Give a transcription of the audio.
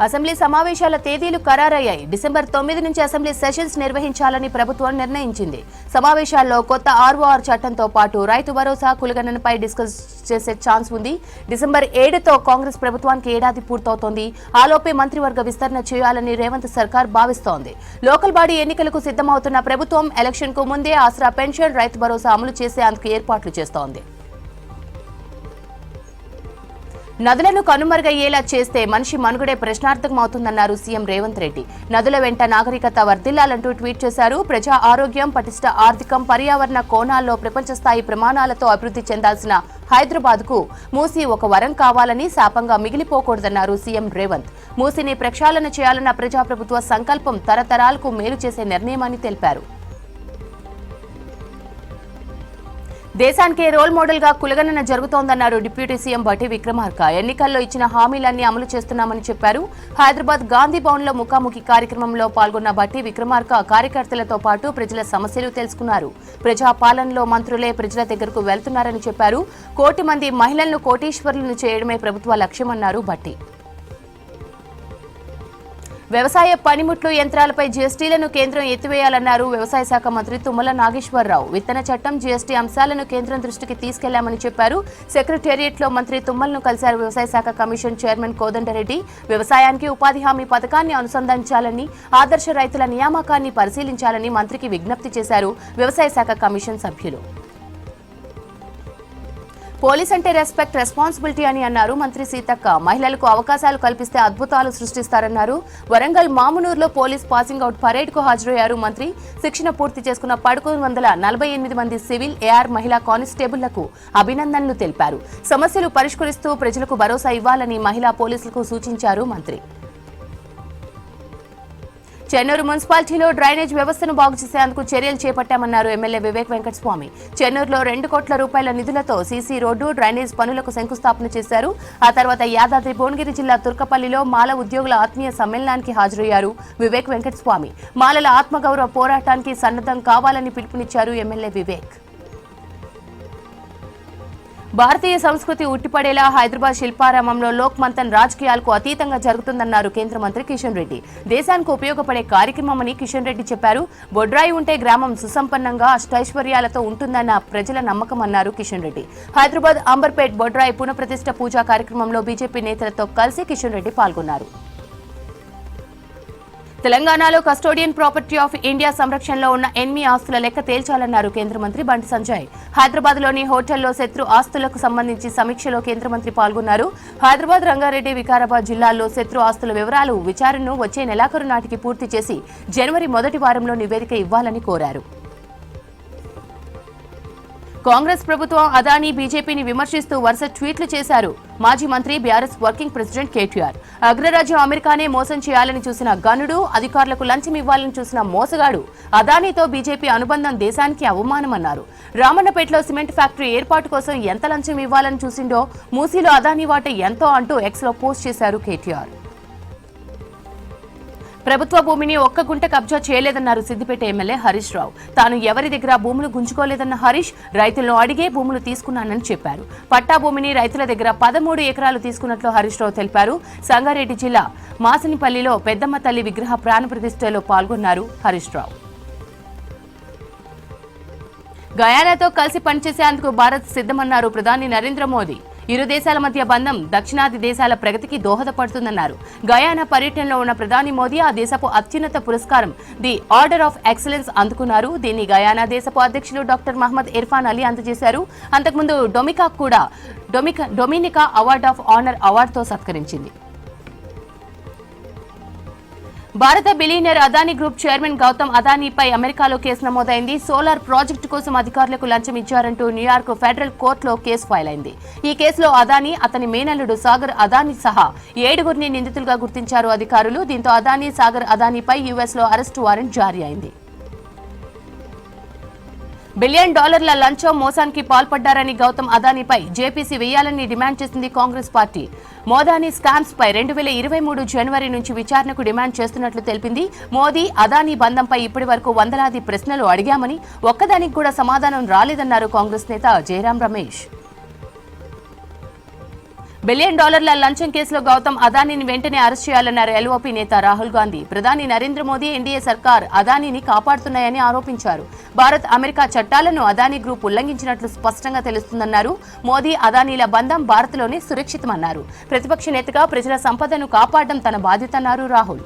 Assembly సమావేశాల తేదీలు ఖరారయ్యాయి. December 9 నుంచి అసెంబ్లీ సెషన్స్ నిర్వహించాలని ప్రభుత్వం నిర్ణయించింది. సమావేశాల్లో కొత్త ఆర్ఓఆర్ చట్టంతో పాటు రైతు భరోసా కులగణనపై డిస్కస్ చేసే ఛాన్స్ ఉంది. డిసెంబర్ 7తో కాంగ్రెస్ ప్రభుత్వానికి ఏడాది పూర్తవుతోంది. ఆలోపే మంత్రివర్గ విస్తరణ చేయాలని రేవంత్ సర్కార్ భావిస్తోంది. లోకల్ బాడీ ఎన్నికలకు సిద్ధమవుతున్న ప్రభుత్వం ఎలక్షన్ కు ముందే ఆసరా పెన్షన్, రైతు భరోసా అమలు చేసేందుకు ఏర్పాట్లు చేస్తోంది. నదులను కనుమరుగయ్యేలా చేస్తే మనిషి మనుగడే ప్రశ్నార్థకమవుతుందన్నారు సీఎం రేవంత్ రెడ్డి. నదుల వెంట నాగరికత వర్ధిల్లాలంటూ ట్వీట్ చేశారు. ప్రజా ఆరోగ్యం, పటిష్ట ఆర్థికం, పర్యావరణ కోణాల్లో ప్రపంచ స్థాయి ప్రమాణాలతో అభివృద్ధి చెందాల్సిన హైదరాబాద్కు మూసీ ఒక వరం కావాలని, శాపంగా మిగిలిపోకూడదన్నారు సీఎం రేవంత్. మూసీని ప్రక్షాళన చేయాలన్న ప్రజాప్రభుత్వ సంకల్పం తరతరాలకు మేలు చేసే నిర్ణయమని తెలిపారు. దేశానికే రోల్ మోడల్ గా కులగణన జరుగుతోందన్నారు డిప్యూటీ సీఎం భట్టి విక్రమార్క. ఎన్నికల్లో ఇచ్చిన హామీలన్నీ అమలు చేస్తున్నామని చెప్పారు. హైదరాబాద్ గాంధీ భవన్ లో ముఖాముఖి కార్యక్రమంలో పాల్గొన్న భట్టి విక్రమార్క కార్యకర్తలతో పాటు ప్రజల సమస్యలు తెలుసుకున్నారు. ప్రజా పాలనలో మంత్రులే ప్రజల దగ్గరకు వెళ్తున్నారని చెప్పారు. 1 కోటి మంది మహిళలను కోటీశ్వరులను చేయడమే ప్రభుత్వ లక్ష్యమన్నారు భట్టి. వ్యవసాయ పనిముట్లు, యంత్రాలపై జీఎస్టీలను కేంద్రం ఎత్తివేయాలన్నారు వ్యవసాయ శాఖ మంత్రి తుమ్మల నాగేశ్వరరావు. విత్తన చట్టం, జీఎస్టీ అంశాలను కేంద్రం దృష్టికి తీసుకెళ్లామని చెప్పారు. సెక్రటేరియట్లో మంత్రి తుమ్మలను కలిశారు వ్యవసాయ శాఖ కమిషన్ చైర్మన్ కోదండరెడ్డి. వ్యవసాయానికి ఉపాధి హామీ పథకాన్ని అనుసంధానించాలని, ఆదర్శ రైతుల నియామకాన్ని పరిశీలించాలని మంత్రికి విజ్ఞప్తి చేశారు వ్యవసాయ శాఖ కమిషన్ సభ్యులు. పోలీస్ అంటే రెస్పెక్ట్, రెస్పాన్సిబిలిటీ అని అన్నారు మంత్రి సీతక్క. మహిళలకు అవకాశాలు కల్పిస్తే అద్భుతాలు సృష్టిస్తారన్నారు. వరంగల్ మామునూరులో పోలీస్ పాసింగ్ అవుట్ పరేడ్ కు హాజరయ్యారు మంత్రి. శిక్షణ పూర్తి చేసుకున్న 1148 మంది సివిల్, ఏఆర్ మహిళా కానిస్టేబుళ్లకు అభినందనలు తెలిపారు. సమస్యలు పరిష్కరిస్తూ ప్రజలకు భరోసా ఇవ్వాలని మహిళా పోలీసులకు సూచించారు మంత్రి. చెన్నూరు మున్సిపాలిటీలో డ్రైనేజ్ వ్యవస్థను బాగు చేసేందుకు చర్యలు చేపట్టామన్నారు ఎమ్మెల్యే వివేక్ వెంకటస్వామి. చెన్నూరులో 2 కోట్ల రూపాయల నిధులతో సీసీ రోడ్డు, డ్రైనేజ్ పనులకు శంకుస్థాపన చేశారు. ఆ తర్వాత యాదాద్రి భువనగిరి జిల్లా తుర్కపల్లిలో మాల ఉద్యోగుల ఆత్మీయ సమ్మేళనానికి హాజరయ్యారు వివేక్ వెంకటస్వామి. మాలల ఆత్మగౌరవ పోరాటానికి సన్నద్ధం కావాలని పిలుపునిచ్చారు ఎమ్మెల్యే వివేక్. భారతీయ సంస్కృతి ఉట్టిపడేలా హైదరాబాద్ శిల్పారామంలో లోక్ మంథన్ రాజకీయాలకు అతీతంగా జరుగుతుందన్నారు కేంద్ర మంత్రి కిషన్ రెడ్డి. దేశానికి ఉపయోగపడే కార్యక్రమమని కిషన్ రెడ్డి చెప్పారు. బొడ్రాయి ఉంటే గ్రామం సుసంపన్నంగా అష్టైశ్వర్యాలతో ఉంటుందన్న ప్రజల నమ్మకం అన్నారు కిషన్ రెడ్డి. హైదరాబాద్ అంబర్పేట్ బొడ్రాయి పునఃప్రతిష్ఠ పూజా కార్యక్రమంలో బీజేపీ నేతలతో కలిసి కిషన్ రెడ్డి పాల్గొన్నారు. తెలంగాణలో కస్టోడియన్ ప్రాపర్టీ ఆఫ్ ఇండియా సంరక్షణలో ఉన్న 8 ఆస్తుల లెక్క తేల్చాలన్నారు కేంద్ర మంత్రి బండి సంజయ్. హైదరాబాద్లోని హోటల్లో శత్రు ఆస్తులకు సంబంధించి సమీక్షలో కేంద్ర మంత్రి పాల్గొన్నారు. హైదరాబాద్, రంగారెడ్డి, వికారాబాద్ జిల్లాల్లో శత్రు ఆస్తుల వివరాలు విచారణను వచ్చే నెలాఖరు నాటికి పూర్తి చేసి జనవరి మొదటి వారంలో నివేదిక ఇవ్వాలని కోరారు. కాంగ్రెస్ ప్రభుత్వం అదానీ, బీజేపీని విమర్శిస్తూ వరుస ట్వీట్లు చేశారు మాజీ మంత్రి, బీఆర్ఎస్ వర్కింగ్ ప్రెసిడెంట్ కేటీఆర్. అగ్రరాజ్యం అమెరికానే మోసం చేయాలని చూసిన గనుడు, అధికారులకు లంచం ఇవ్వాలని చూసిన మోసగాడు. అదానీతో బీజేపీ అనుబంధం దేశానికి అవమానమన్నారు. రామన్నపేటలో సిమెంట్ ఫ్యాక్టరీ ఏర్పాటు కోసం ఎంత లంచం ఇవ్వాలని చూసిండో, మూసీలో అదానీ వాటా ఎంతో అంటూ ఎక్స్లో పోస్ట్ చేశారు కేటీఆర్. ప్రభుత్వ భూమిని ఒక్క గుంట కబ్జా చేయలేదన్నారు సిద్దిపేట ఎమ్మెల్యే హరీష్ రావు. తాను ఎవరి దగ్గర భూములు గుంజుకోలేదన్న హరీష్, రైతులను అడిగే భూములు తీసుకున్నానని చెప్పారు. పట్టా భూమిని రైతుల దగ్గర 13 ఎకరాలు తీసుకున్నట్లు హరీష్ రావు తెలిపారు. సంగారెడ్డి జిల్లా మాసినిపల్లిలో పెద్దమ్మ తల్లి విగ్రహ ప్రాణప్రతిష్ఠలో పాల్గొన్నారు హరీష్ రావు. గయానాతో కలిసి పనిచేసేందుకు భారత్ సిద్ధమన్నారు ప్రధాని నరేంద్ర మోదీ. ఇరు దేశాల మధ్య బంధం దక్షిణాది దేశాల ప్రగతికి దోహదపడుతుందన్నారు. గయానా పర్యటనలో ఉన్న ప్రధాని మోదీ ఆ దేశపు అత్యున్నత పురస్కారం ది ఆర్డర్ ఆఫ్ ఎక్సలెన్స్ అందుకున్నారు. దీన్ని గయానా దేశపు అధ్యక్షులు డాక్టర్ మహమ్మద్ ఇర్ఫాన్ అలీ అందజేశారు. అంతకుముందు డొమినికా అవార్డ్ ఆఫ్ ఆనర్ అవార్డుతో సత్కరించింది. భారత billionaire Adani group chairman Gautam అదానీపై అమెరికాలో కేసు నమోదైంది. సోలార్ ప్రాజెక్టు కోసం అధికారులకు లంచం ఇచ్చారంటూ న్యూయార్క్ ఫెడరల్ కోర్టులో కేసు ఫైల్ అయింది. ఈ కేసులో అదానీ, అతని మేనల్లుడు సాగర్ అదానీ సహా 7గురిని నిందితులుగా గుర్తించారు అధికారులు. దీంతో అదానీ, సాగర్ అదానీపై యూఎస్లో అరెస్టు వారెంట్ జారీ అయింది. $1 బిలియన్ లంచం మోసానికి పాల్పడ్డారని గౌతమ్ అదానీపై జేపీసీ వేయాలని డిమాండ్ చేసింది కాంగ్రెస్ పార్టీ. మోదానీ స్కామ్స్ పై 2023 జనవరి నుంచి విచారణకు డిమాండ్ చేస్తున్నట్లు తెలిపింది. మోదీ, అదానీ బంధంపై ఇప్పటి వరకు వందలాది ప్రశ్నలు అడిగామని, ఒక్కదానికి కూడా సమాధానం రాలేదన్నారు కాంగ్రెస్ నేత జయరాం రమేష్. బిలియన్ డాలర్ల లంచం కేసులో గౌతమ్ అదానీని వెంటనే అరెస్ట్ చేయాలన్నారు ఎల్ఓపీ నేత రాహుల్ గాంధీ. ప్రధాని నరేంద్ర మోదీ, ఎన్డీఏ సర్కార్ అదానీని కాపాడుతున్నాయని ఆరోపించారు. భారత్, అమెరికా చట్టాలను అదానీ గ్రూప్ ఉల్లంఘించినట్లు స్పష్టంగా తెలుస్తుందన్నారు. మోదీ, అదానీల బంధం భారత్లోనే సురక్షితమన్నారు. ప్రతిపక్ష నేతగా ప్రజల సంపదను కాపాడడం తన బాధ్యతన్నారు రాహుల్.